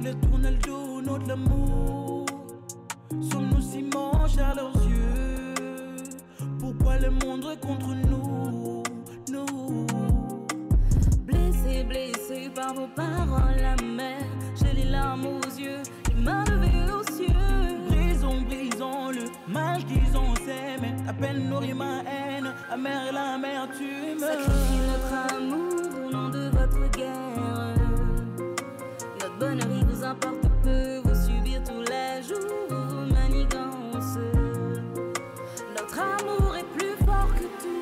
Le tourner le dos, notre l'amour. Sommes-nous si manches à leurs yeux? Pourquoi le monde est contre nous? Nous. Blessé, blessé par vos paroles amères, j'ai les larmes aux yeux, les mains levées aux cieux. Brisons, brisons le mal qu'ils ont s'aimé. À peine nourrit ma haine, amère l'amertume. Sacrifiez notre amour au nom de votre guerre. Notre bonheur il vous importe peu, vous subir tous les jours vos manigances. Notre amour est plus fort que tout.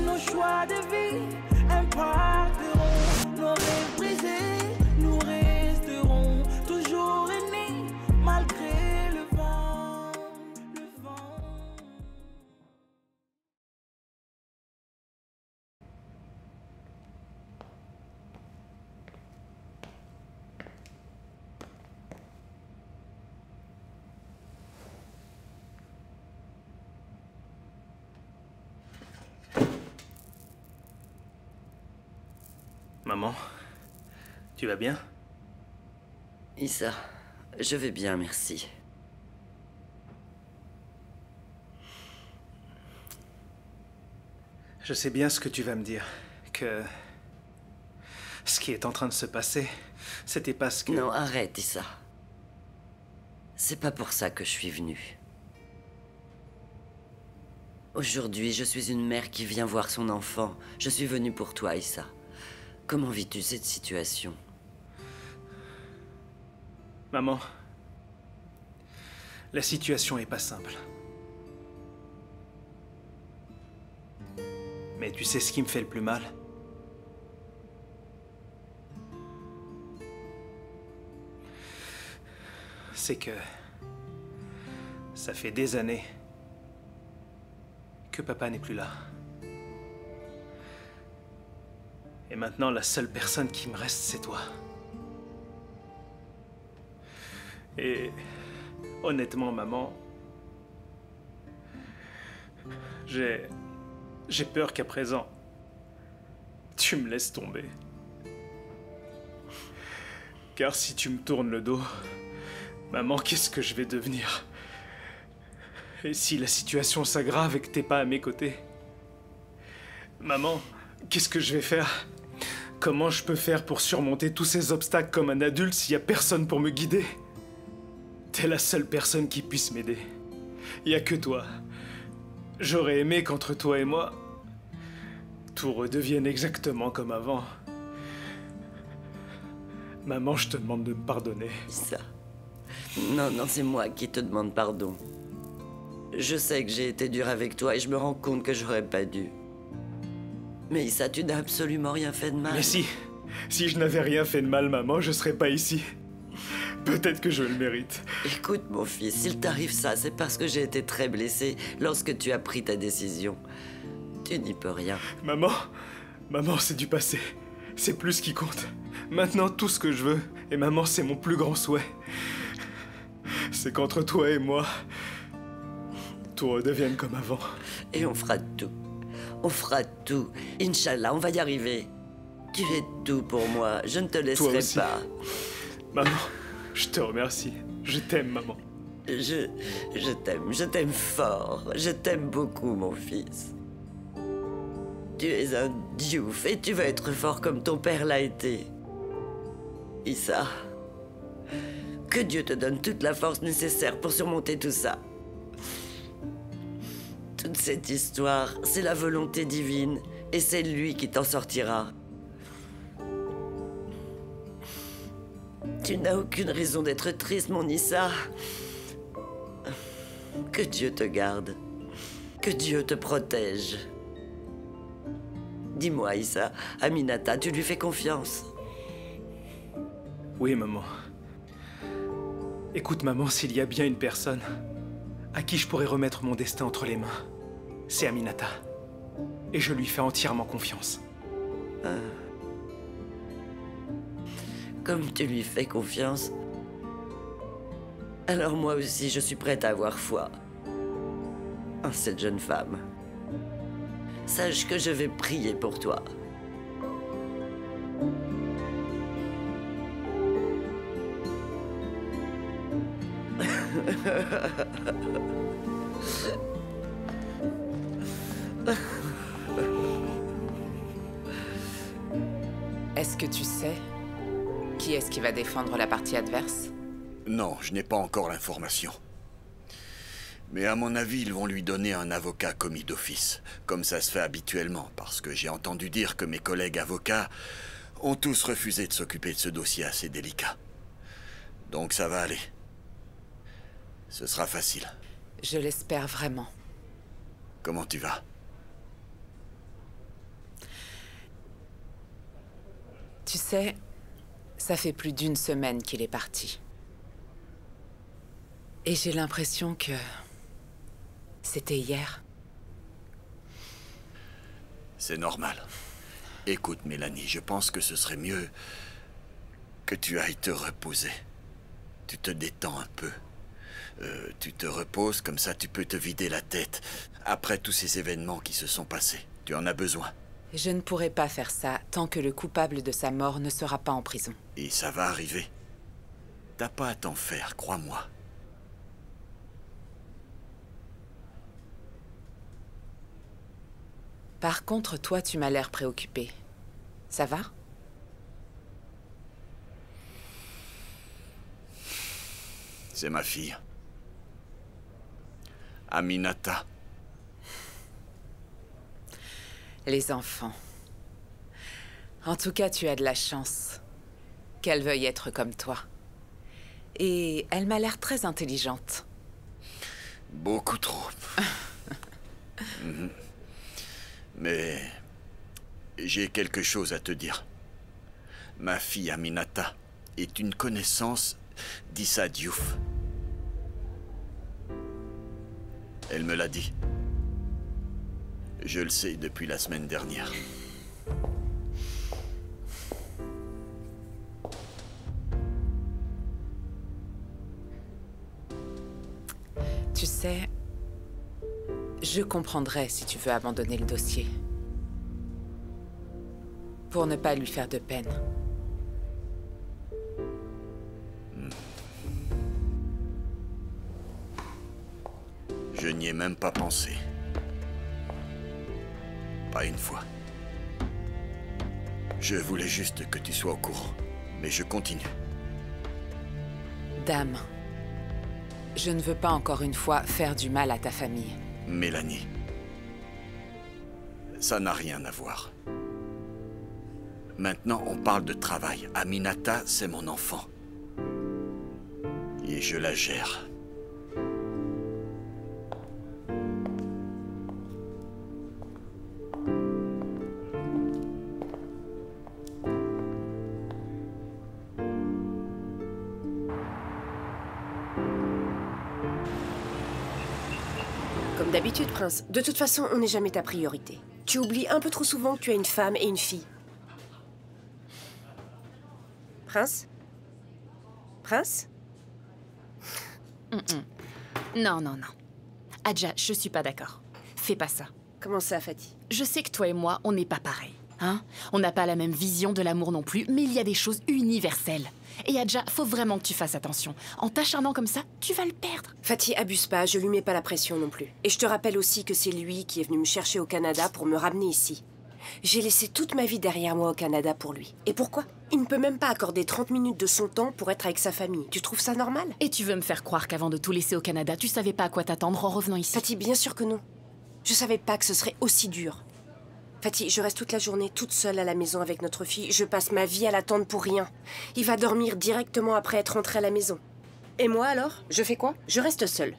Nos choix de vie impacteront nos rêves brisés. Nous resterons toujours unis malgré le vent, le vent. Maman, tu vas bien? Issa, je vais bien, merci. Je sais bien ce que tu vas me dire, que ce qui est en train de se passer, c'était parce que... Non, arrête, Issa. C'est pas pour ça que je suis venue. Aujourd'hui, je suis une mère qui vient voir son enfant. Je suis venue pour toi, Issa. Comment vis-tu cette situation? Maman, la situation est pas simple. Mais tu sais ce qui me fait le plus mal? C'est que ça fait des années que papa n'est plus là. Et maintenant, la seule personne qui me reste, c'est toi. Et honnêtement, maman, j'ai peur qu'à présent, tu me laisses tomber. Car si tu me tournes le dos, maman, qu'est-ce que je vais devenir? Et si la situation s'aggrave et que t'es pas à mes côtés? Maman, qu'est-ce que je vais faire? Comment je peux faire pour surmonter tous ces obstacles comme un adulte s'il y a personne pour me guider? T'es la seule personne qui puisse m'aider. Il y a que toi. J'aurais aimé qu'entre toi et moi, tout redevienne exactement comme avant. Maman, je te demande de me pardonner. Issa. Non, non, c'est moi qui te demande pardon. Je sais que j'ai été dur avec toi et je me rends compte que j'aurais pas dû. Mais Issa, tu n'as absolument rien fait de mal. Mais si je n'avais rien fait de mal, maman, je serais pas ici. Peut-être que je le mérite. Écoute, mon fils, s'il t'arrive ça, c'est parce que j'ai été très blessée lorsque tu as pris ta décision. Tu n'y peux rien. Maman, c'est du passé. C'est plus ce qui compte. Maintenant, tout ce que je veux, et maman, c'est mon plus grand souhait. C'est qu'entre toi et moi, tout redevienne comme avant. Et on fera tout. On fera tout. Inch'Allah, on va y arriver. Tu es tout pour moi. Je ne te laisserai pas. Maman, je te remercie. Je t'aime, maman. Je t'aime fort. Je t'aime beaucoup, mon fils. Tu es un diouf et tu vas être fort comme ton père l'a été. Issa, que Dieu te donne toute la force nécessaire pour surmonter tout ça. Toute cette histoire, c'est la volonté divine et c'est lui qui t'en sortira. Tu n'as aucune raison d'être triste, mon Issa. Que Dieu te garde. Que Dieu te protège. Dis-moi, Issa, Aminata, tu lui fais confiance? Oui, maman. Écoute, maman, s'il y a bien une personne à qui je pourrais remettre mon destin entre les mains, c'est Aminata. Et je lui fais entièrement confiance. Comme tu lui fais confiance, Alors moi aussi, je suis prête à avoir foi en cette jeune femme. Sache que je vais prier pour toi. Est-ce que tu sais qui est-ce qui va défendre la partie adverse? Non, je n'ai pas encore l'information. Mais à mon avis, ils vont lui donner un avocat commis d'office, comme ça se fait habituellement, parce que j'ai entendu dire que mes collègues avocats ont tous refusé de s'occuper de ce dossier assez délicat. Donc ça va aller. Ce sera facile. Je l'espère vraiment. Comment tu vas? Tu sais, ça fait plus d'1 semaine qu'il est parti. Et j'ai l'impression que... c'était hier. C'est normal. Écoute, Mélanie, je pense que ce serait mieux que tu ailles te reposer. Tu te détends un peu. Tu te reposes, comme ça tu peux te vider la tête. Après tous ces événements qui se sont passés, tu en as besoin. Je ne pourrai pas faire ça tant que le coupable de sa mort ne sera pas en prison. Et ça va arriver. T'as pas à t'en faire, crois-moi. Par contre, toi, tu m'as l'air préoccupé. Ça va? C'est ma fille. Aminata. Les enfants. En tout cas, tu as de la chance. Qu'elle veuille être comme toi. Et elle m'a l'air très intelligente. Beaucoup trop. Mais j'ai quelque chose à te dire. Ma fille Aminata est une connaissance d'Issa Diouf. Elle me l'a dit. Je le sais depuis la semaine dernière. Tu sais, je comprendrais si tu veux abandonner le dossier. Pour ne pas lui faire de peine. Je n'y ai même pas pensé. Pas une fois. Je voulais juste que tu sois au courant. Mais je continue. Dame, je ne veux pas encore une fois faire du mal à ta famille. Mélanie. Ça n'a rien à voir. Maintenant, on parle de travail. Aminata, c'est mon enfant. Et je la gère. Comme d'habitude, Prince. De toute façon, on n'est jamais ta priorité. Tu oublies un peu trop souvent que tu as une femme et une fille. Prince? Prince? Non, non, non. Adja, je suis pas d'accord. Fais pas ça. Comment ça, Fatih? Je sais que toi et moi, on n'est pas pareils. Hein? On n'a pas la même vision de l'amour non plus, mais il y a des choses universelles. Et Adja, faut vraiment que tu fasses attention. En t'acharnant comme ça, tu vas le perdre. Fatih, abuse pas, je lui mets pas la pression non plus. Et je te rappelle aussi que c'est lui qui est venu me chercher au Canada pour me ramener ici. J'ai laissé toute ma vie derrière moi au Canada pour lui. Et pourquoi? Il ne peut même pas accorder 30 minutes de son temps pour être avec sa famille. Tu trouves ça normal? Et tu veux me faire croire qu'avant de tout laisser au Canada, tu savais pas à quoi t'attendre en revenant ici? Fatih, bien sûr que non. Je savais pas que ce serait aussi dur. Fatih, je reste toute la journée toute seule à la maison avec notre fille. Je passe ma vie à l'attendre pour rien. Il va dormir directement après être rentré à la maison. Et moi alors? Je fais quoi? Je reste seule.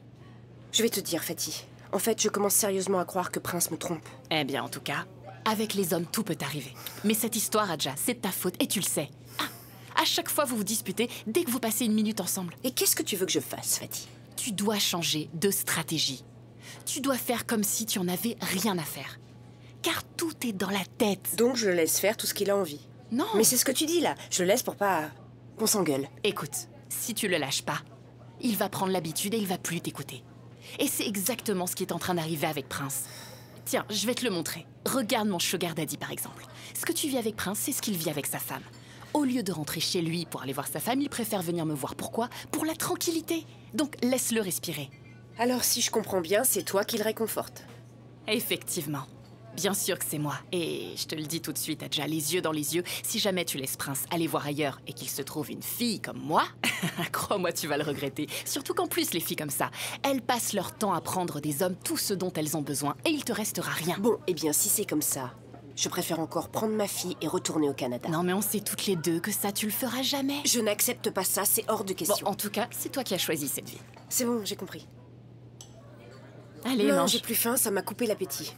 Je vais te dire, Fatih. En fait, je commence sérieusement à croire que Prince me trompe. Eh bien, en tout cas, avec les hommes, tout peut arriver. Mais cette histoire, Adja, c'est de ta faute et tu le sais. Ah, à chaque fois vous vous disputez dès que vous passez une minute ensemble. Et qu'est-ce que tu veux que je fasse, Fatih? Tu dois changer de stratégie. Tu dois faire comme si tu en avais rien à faire. Car tout est dans la tête. Donc je le laisse faire tout ce qu'il a envie. Non. Mais c'est ce que tu dis là. Je le laisse pour pas qu'on s'engueule. Écoute, si tu le lâches pas, il va prendre l'habitude et il va plus t'écouter. Et c'est exactement ce qui est en train d'arriver avec Prince. Tiens, je vais te le montrer. Regarde mon sugar daddy, par exemple. Ce que tu vis avec Prince, c'est ce qu'il vit avec sa femme. Au lieu de rentrer chez lui pour aller voir sa femme, il préfère venir me voir. Pourquoi? Pour la tranquillité. Donc, laisse-le respirer. Alors, si je comprends bien, c'est toi qui le réconforte. Effectivement. Bien sûr que c'est moi. Et je te le dis tout de suite, Adja, les yeux dans les yeux, si jamais tu laisses Prince aller voir ailleurs et qu'il se trouve une fille comme moi, crois-moi, tu vas le regretter. Surtout qu'en plus, les filles comme ça, elles passent leur temps à prendre des hommes tout ce dont elles ont besoin et il te restera rien. Bon, eh bien, si c'est comme ça, je préfère encore prendre ma fille et retourner au Canada. Non, mais on sait toutes les deux que ça, tu le feras jamais. Je n'accepte pas ça, c'est hors de question. Bon, en tout cas, c'est toi qui as choisi cette vie. C'est bon, j'ai compris. Allez, non, mange. j'ai plus faim, ça m'a coupé l'appétit.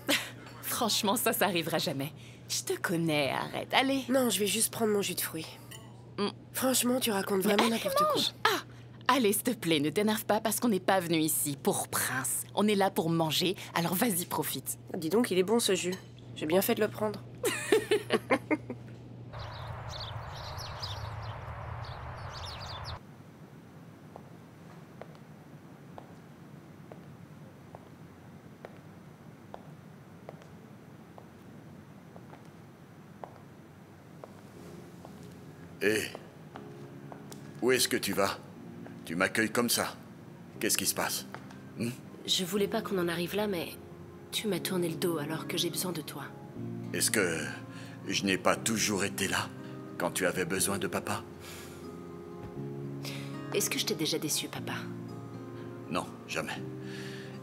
Franchement, ça arrivera jamais. Je te connais, arrête, allez. Non, je vais juste prendre mon jus de fruits. Franchement, tu racontes vraiment n'importe quoi. Allez, s'il te plaît, ne t'énerve pas parce qu'on n'est pas venu ici pour Prince. On est là pour manger, alors vas-y, profite. Dis donc, il est bon ce jus. J'ai bien fait de le prendre. Hé, où est-ce que tu vas? Tu m'accueilles comme ça. Qu'est-ce qui se passe? Je voulais pas qu'on en arrive là, mais tu m'as tourné le dos alors que j'ai besoin de toi. Est-ce que je n'ai pas toujours été là quand tu avais besoin de papa? Est-ce que je t'ai déjà déçu, papa? Non, jamais.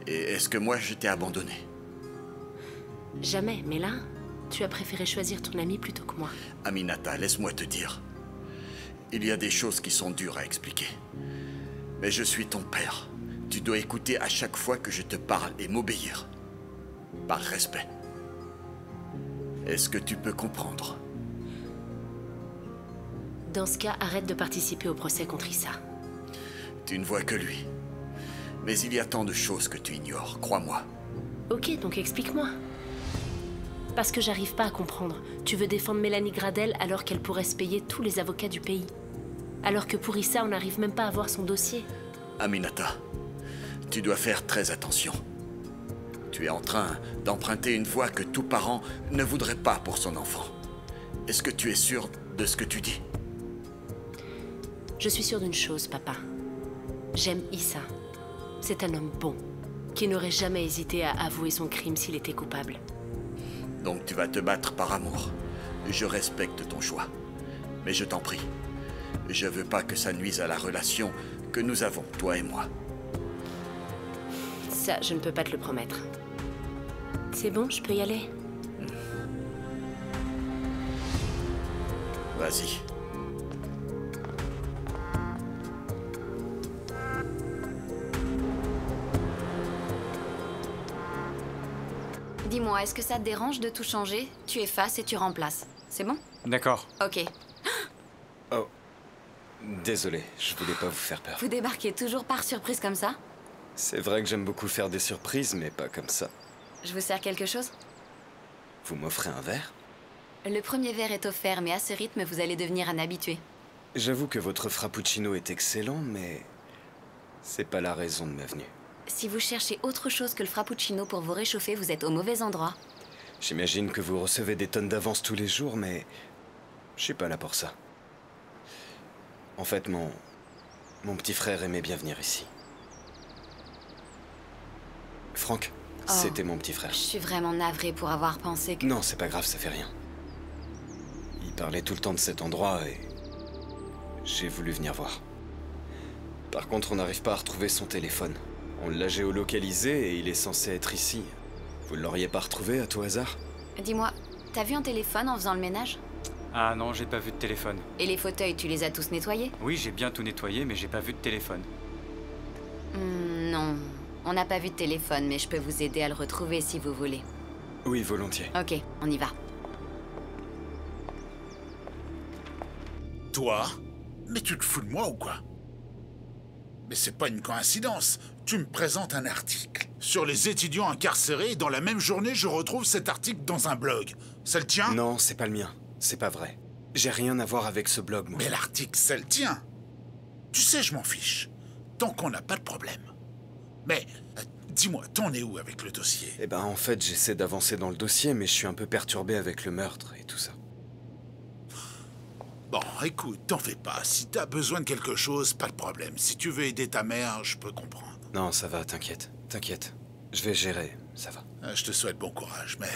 Et est-ce que moi je t'ai abandonné? Jamais, mais là, tu as préféré choisir ton ami plutôt que moi. Aminata, laisse-moi te dire. Il y a des choses qui sont dures à expliquer. Mais je suis ton père. Tu dois écouter à chaque fois que je te parle et m'obéir. Par respect. Est-ce que tu peux comprendre? Dans ce cas, arrête de participer au procès contre Issa. Tu ne vois que lui. Mais il y a tant de choses que tu ignores, crois-moi. Ok, donc explique-moi. Parce que j'arrive pas à comprendre. Tu veux défendre Mélanie Gradel alors qu'elle pourrait se payer tous les avocats du pays. Alors que pour Issa, on n'arrive même pas à voir son dossier. Aminata, tu dois faire très attention. Tu es en train d'emprunter une voie que tout parent ne voudrait pas pour son enfant. Est-ce que tu es sûr de ce que tu dis? Je suis sûre d'une chose, papa. J'aime Issa. C'est un homme bon, qui n'aurait jamais hésité à avouer son crime s'il était coupable. Donc tu vas te battre par amour. Je respecte ton choix. Mais je t'en prie, je veux pas que ça nuise à la relation que nous avons, toi et moi. Ça, je ne peux pas te le promettre. C'est bon, je peux y aller? Vas-y. Dis-moi, est-ce que ça te dérange de tout changer? Tu effaces et tu remplaces. C'est bon? D'accord. Ok. Oh. Désolé, je voulais pas vous faire peur. Vous débarquez toujours par surprise comme ça? C'est vrai que j'aime beaucoup faire des surprises, mais pas comme ça. Je vous sers quelque chose? Vous m'offrez un verre? Le premier verre est offert, mais à ce rythme, vous allez devenir un habitué. J'avoue que votre frappuccino est excellent, mais c'est pas la raison de ma venue. Si vous cherchez autre chose que le frappuccino pour vous réchauffer, vous êtes au mauvais endroit. J'imagine que vous recevez des tonnes d'avance tous les jours, mais je suis pas là pour ça. En fait, mon petit frère aimait bien venir ici. Franck, c'était mon petit frère. Je suis vraiment navrée pour avoir pensé que... Non, c'est pas grave, ça fait rien. Il parlait tout le temps de cet endroit et j'ai voulu venir voir. Par contre, on n'arrive pas à retrouver son téléphone. On l'a géolocalisé et il est censé être ici. Vous ne l'auriez pas retrouvé à tout hasard? Dis-moi, t'as vu un téléphone en faisant le ménage? Ah non, j'ai pas vu de téléphone. Et les fauteuils, tu les as tous nettoyés? Oui, j'ai bien tout nettoyé, mais j'ai pas vu de téléphone. Non, on n'a pas vu de téléphone, mais je peux vous aider à le retrouver si vous voulez. Oui, volontiers. Ok, on y va. Toi? Mais tu te fous de moi ou quoi? Mais c'est pas une coïncidence. Tu me présentes un article sur les étudiants incarcérés et dans la même journée, je retrouve cet article dans un blog. C'est le tien? Non, c'est pas le mien. C'est pas vrai. J'ai rien à voir avec ce blog, moi. Mais l'article, c'est le tien. Tu sais, je m'en fiche. tant qu'on n'a pas de problème. Mais, dis-moi, t'en es où avec le dossier? Eh ben, en fait, j'essaie d'avancer dans le dossier, mais je suis un peu perturbé avec le meurtre et tout ça. Bon, écoute, t'en fais pas. Si t'as besoin de quelque chose, pas de problème. Si tu veux aider ta mère, je peux comprendre. Non, ça va, t'inquiète. T'inquiète. Je vais gérer, ça va. Je te souhaite bon courage, mais...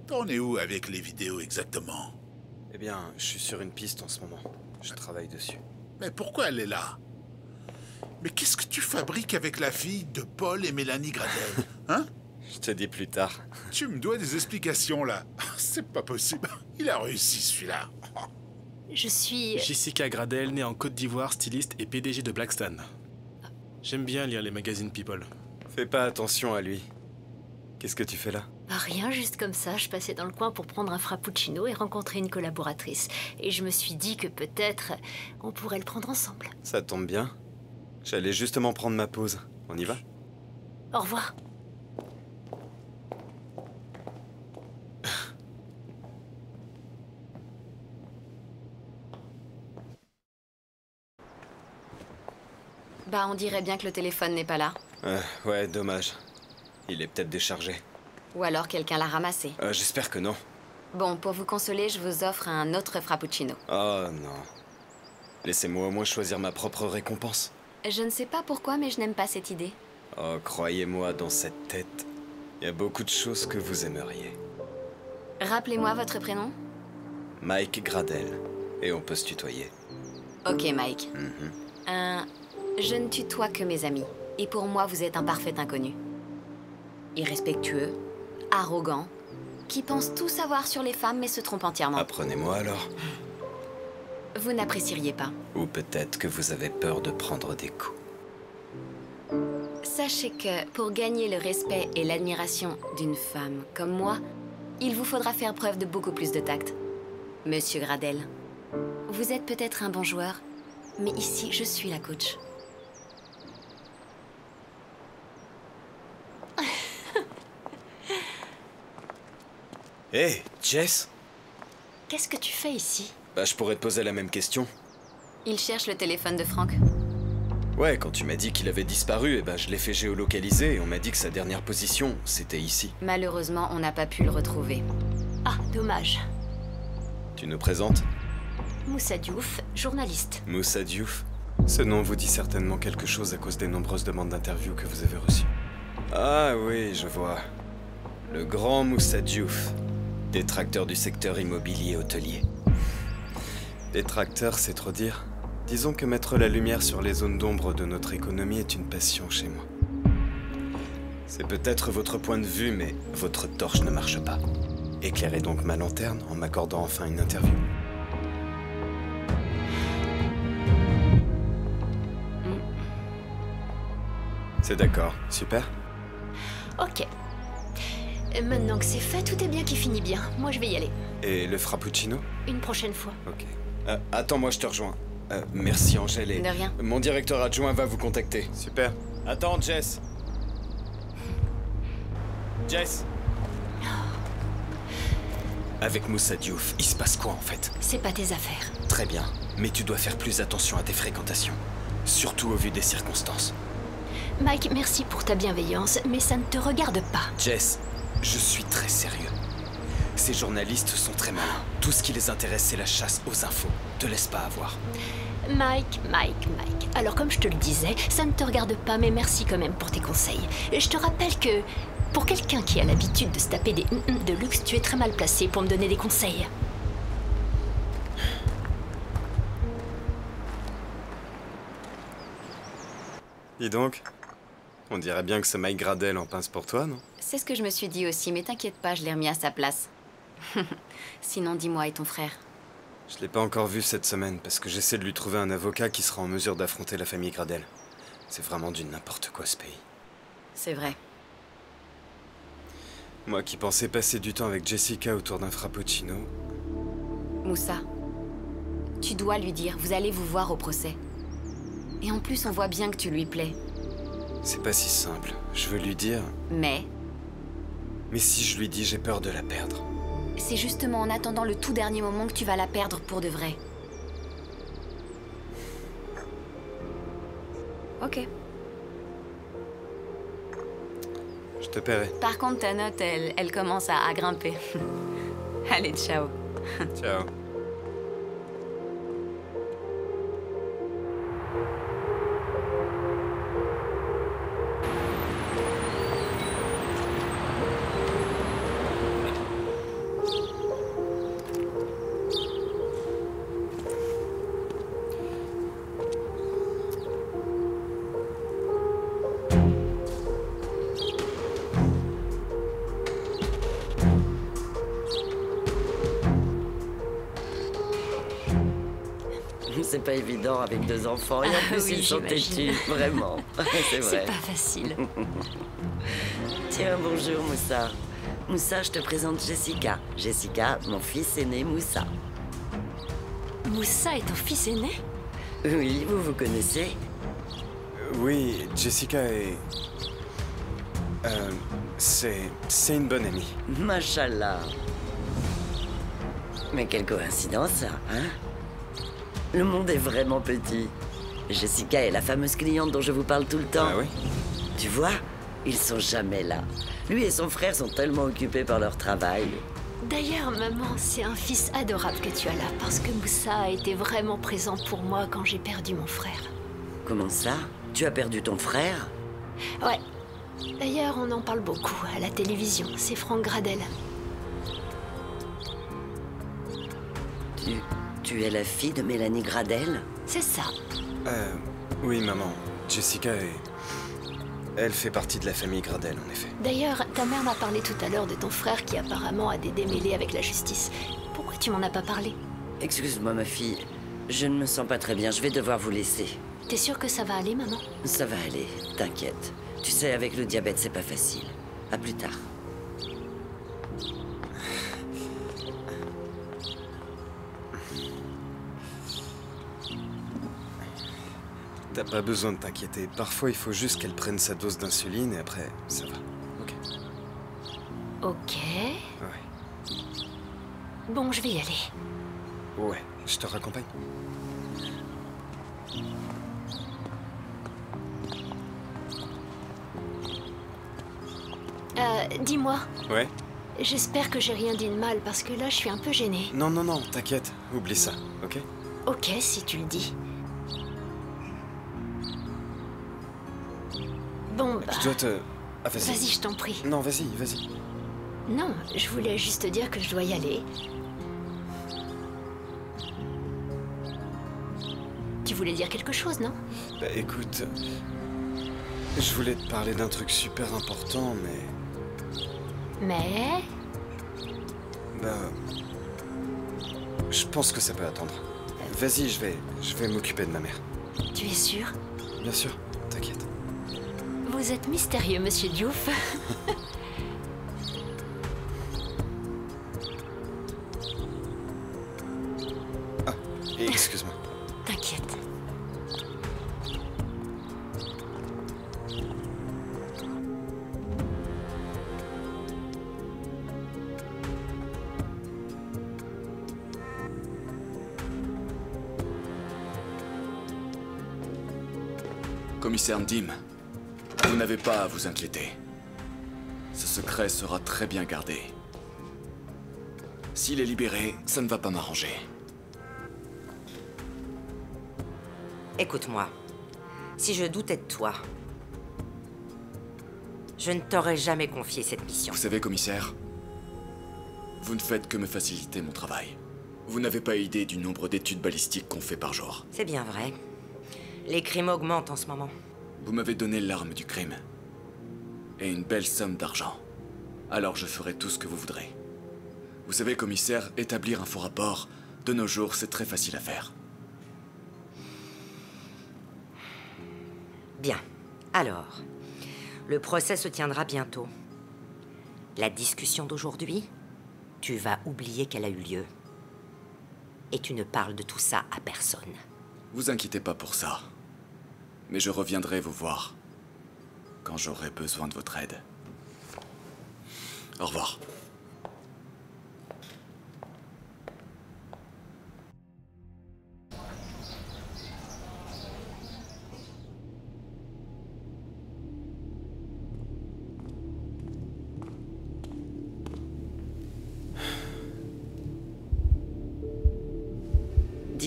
T'en es où avec les vidéos exactement? Eh bien, je suis sur une piste en ce moment. Je travaille dessus. Mais pourquoi elle est là? Mais qu'est-ce que tu fabriques avec la fille de Paul et Mélanie Gradel? Hein? Je te dis plus tard. Tu me dois des explications, là. C'est pas possible. Il a réussi, celui-là. Je suis... Jessica Gradel, née en Côte d'Ivoire, styliste et PDG de Blackstan. J'aime bien lire les magazines People. Fais pas attention à lui. Qu'est-ce que tu fais là? Bah rien, juste comme ça, je passais dans le coin pour prendre un frappuccino et rencontrer une collaboratrice. Et je me suis dit que peut-être on pourrait le prendre ensemble. Ça tombe bien. J'allais justement prendre ma pause. On y va? Au revoir. Bah, on dirait bien que le téléphone n'est pas là. Ouais, dommage. Il est peut-être déchargé. Ou alors quelqu'un l'a ramassé. J'espère que non. Bon, pour vous consoler, je vous offre un autre frappuccino. Oh non. Laissez-moi au moins choisir ma propre récompense. Je ne sais pas pourquoi, mais je n'aime pas cette idée. Oh, croyez-moi, dans cette tête, il y a beaucoup de choses que vous aimeriez. Rappelez-moi votre prénom. Mike Gradel. Et on peut se tutoyer. Ok, Mike. Je ne tutoie que mes amis. Et pour moi, vous êtes un parfait inconnu. Irrespectueux, arrogant, qui pense tout savoir sur les femmes mais se trompe entièrement. Apprenez-moi alors. Vous n'apprécieriez pas. Ou peut-être que vous avez peur de prendre des coups. Sachez que pour gagner le respect et l'admiration d'une femme comme moi, il vous faudra faire preuve de beaucoup plus de tact. Monsieur Gradel, vous êtes peut-être un bon joueur, mais ici, je suis la coach. Hé, Jess? Qu'est-ce que tu fais ici? Bah, je pourrais te poser la même question. Il cherche le téléphone de Franck. Ouais, quand tu m'as dit qu'il avait disparu, eh ben, je l'ai fait géolocaliser et on m'a dit que sa dernière position, c'était ici. Malheureusement, on n'a pas pu le retrouver. Ah, dommage. Tu nous présentes? Moussa Diouf, journaliste. Moussa Diouf? Ce nom vous dit certainement quelque chose à cause des nombreuses demandes d'interview que vous avez reçues. Ah oui, je vois. Le grand Moussa Diouf. Détracteur du secteur immobilier hôtelier. Détracteur, c'est trop dire. Disons que mettre la lumière sur les zones d'ombre de notre économie est une passion chez moi. C'est peut-être votre point de vue, mais votre torche ne marche pas. Éclairez donc ma lanterne en m'accordant enfin une interview. C'est d'accord, super. Ok. Et maintenant que c'est fait, tout est bien qui finit bien. Moi, je vais y aller. Et le frappuccino? Une prochaine fois. Ok. Attends, moi je te rejoins. Merci Angèle et... De rien. Mon directeur adjoint va vous contacter. Super. Attends, Jess. Jess. Avec Moussa Diouf, il se passe quoi en fait? C'est pas tes affaires. Très bien, mais tu dois faire plus attention à tes fréquentations. Surtout au vu des circonstances. Mike, merci pour ta bienveillance, mais ça ne te regarde pas. Jess, je suis très sérieux. Ces journalistes sont très malins. Tout ce qui les intéresse, c'est la chasse aux infos. Te laisse pas avoir. Mike. Alors comme je te le disais, ça ne te regarde pas, mais merci quand même pour tes conseils. Et je te rappelle que, pour quelqu'un qui a l'habitude de se taper des de luxe, tu es très mal placé pour me donner des conseils. Dis donc, on dirait bien que ce Mike Gradel en pince pour toi, non? C'est ce que je me suis dit aussi, mais t'inquiète pas, je l'ai remis à sa place. Sinon, dis-moi, et ton frère? Je l'ai pas encore vu cette semaine parce que j'essaie de lui trouver un avocat qui sera en mesure d'affronter la famille Gradel. C'est vraiment du n'importe quoi ce pays. C'est vrai. Moi qui pensais passer du temps avec Jessica autour d'un frappuccino... Moussa, tu dois lui dire, vous allez vous voir au procès. Et en plus, on voit bien que tu lui plais. C'est pas si simple. Je veux lui dire... Mais si je lui dis, j'ai peur de la perdre. c'est justement en attendant le tout dernier moment que tu vas la perdre pour de vrai. Ok. Je te paierai. Par contre, ta note, elle commence à grimper. Allez, ciao. Ciao. C'est pas évident avec 2 enfants et en plus oui, ils sont j'imagine. têtus, vraiment. C'est vrai. C'est pas facile. Tiens, bonjour Moussa. Moussa, je te présente Jessica. Jessica, mon fils aîné Moussa. Moussa est ton fils aîné? Oui, vous vous connaissez? Oui, Jessica est... c'est une bonne amie. Machallah. Mais quelle coïncidence, ça, hein? Le monde est vraiment petit. Jessica est la fameuse cliente dont je vous parle tout le temps. Ah oui? Tu vois, ils sont jamais là. Lui et son frère sont tellement occupés par leur travail. D'ailleurs, maman, c'est un fils adorable que tu as là, parce que Moussa a été vraiment présent pour moi quand j'ai perdu mon frère. Comment ça? Tu as perdu ton frère? Ouais. D'ailleurs, on en parle beaucoup à la télévision. C'est Franck Gradel. Tu es la fille de Mélanie Gradel? C'est ça. Oui, maman. Jessica est... Elle fait partie de la famille Gradel, en effet. D'ailleurs, ta mère m'a parlé tout à l'heure de ton frère qui apparemment a des démêlés avec la justice. Pourquoi tu m'en as pas parlé? Excuse-moi, ma fille. Je ne me sens pas très bien. Je vais devoir vous laisser. T'es sûre que ça va aller, maman? Ça va aller. T'inquiète. Tu sais, avec le diabète, c'est pas facile. À plus tard. T'as pas besoin de t'inquiéter. Parfois, il faut juste qu'elle prenne sa dose d'insuline et après, ça va. Ok. Ok. Ouais. Bon, je vais y aller. Ouais, je te raccompagne. Dis-moi. Ouais? J'espère que j'ai rien dit de mal parce que là, je suis un peu gênée. Non, non, non, t'inquiète. Oublie ça, ok? Ok, si tu le dis. Bon, bah... Je dois te... Ah, vas-y. Vas-y, je t'en prie. Non, vas-y, vas-y. Non, je voulais juste te dire que je dois y aller. Tu voulais dire quelque chose, non? Bah écoute... Je voulais te parler d'un truc super important, mais... Mais... Bah... Je pense que ça peut attendre. Vas-y, je vais m'occuper de ma mère. Tu es sûr? Bien sûr, t'inquiète. Vous êtes mystérieux, monsieur Diouf. Ah, excuse-moi. T'inquiète. Commissaire Ndim, vous n'avez pas à vous inquiéter. Ce secret sera très bien gardé. S'il est libéré, ça ne va pas m'arranger. Écoute-moi, si je doutais de toi, je ne t'aurais jamais confié cette mission. Vous savez, commissaire, vous ne faites que me faciliter mon travail. Vous n'avez pas idée du nombre d'études balistiques qu'on fait par jour. C'est bien vrai. Les crimes augmentent en ce moment. Vous m'avez donné l'arme du crime. Et une belle somme d'argent. Alors je ferai tout ce que vous voudrez. Vous savez, commissaire, établir un faux rapport, de nos jours, c'est très facile à faire. Bien. Alors, le procès se tiendra bientôt. La discussion d'aujourd'hui, tu vas oublier qu'elle a eu lieu. Et tu ne parles de tout ça à personne. Vous inquiétez pas pour ça. Mais je reviendrai vous voir quand j'aurai besoin de votre aide. Au revoir.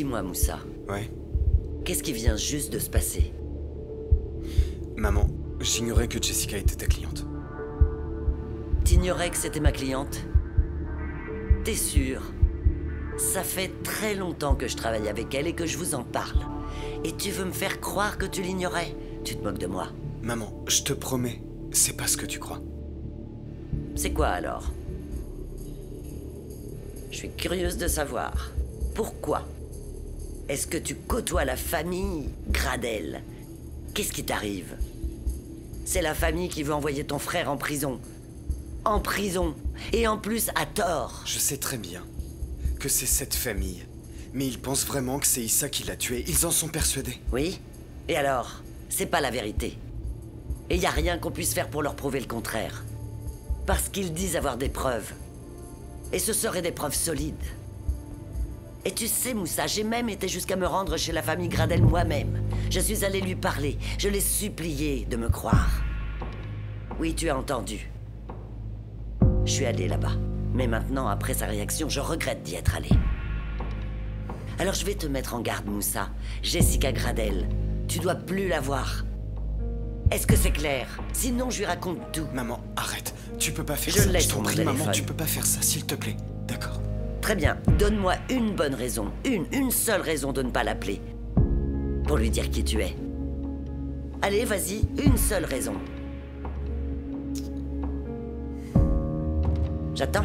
Dis-moi, Moussa. Ouais. Qu'est-ce qui vient juste de se passer? Maman, j'ignorais que Jessica était ta cliente. T'ignorais que c'était ma cliente? T'es sûr? Ça fait très longtemps que je travaille avec elle et que je vous en parle. Et tu veux me faire croire que tu l'ignorais? Tu te moques de moi. Maman, je te promets, c'est pas ce que tu crois. C'est quoi alors? Je suis curieuse de savoir. Pourquoi? Est-ce que tu côtoies la famille Gradel? Qu'est-ce qui t'arrive? C'est la famille qui veut envoyer ton frère en prison. En prison. Et en plus à tort. Je sais très bien que c'est cette famille. Mais ils pensent vraiment que c'est Issa qui l'a tué. Ils en sont persuadés. Oui? Et alors? C'est pas la vérité. Et y a rien qu'on puisse faire pour leur prouver le contraire. Parce qu'ils disent avoir des preuves. Et ce seraient des preuves solides. Et tu sais, Moussa, j'ai même été jusqu'à me rendre chez la famille Gradel moi-même. Je suis allé lui parler. Je l'ai supplié de me croire. Oui, tu as entendu. Je suis allé là-bas. Mais maintenant, après sa réaction, je regrette d'y être allé. Alors je vais te mettre en garde, Moussa. Jessica Gradel, tu dois plus la voir. Est-ce que c'est clair? Sinon, je lui raconte tout. Maman, arrête. Tu peux pas faire ça. Je laisse t'en mon prie, téléphone. maman, tu peux pas faire ça, s'il te plaît. D'accord. Très bien. Donne-moi une bonne raison. Une seule raison de ne pas l'appeler. Pour lui dire qui tu es. Allez, vas-y, une seule raison. J'attends.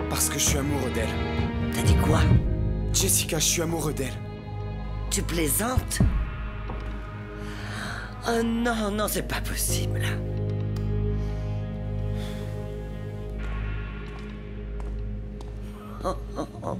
Parce que je suis amoureux d'elle. T'as dit quoi? Jessica, je suis amoureux d'elle. Tu plaisantes? Oh non, non, c'est pas possible. Oh, oh, oh.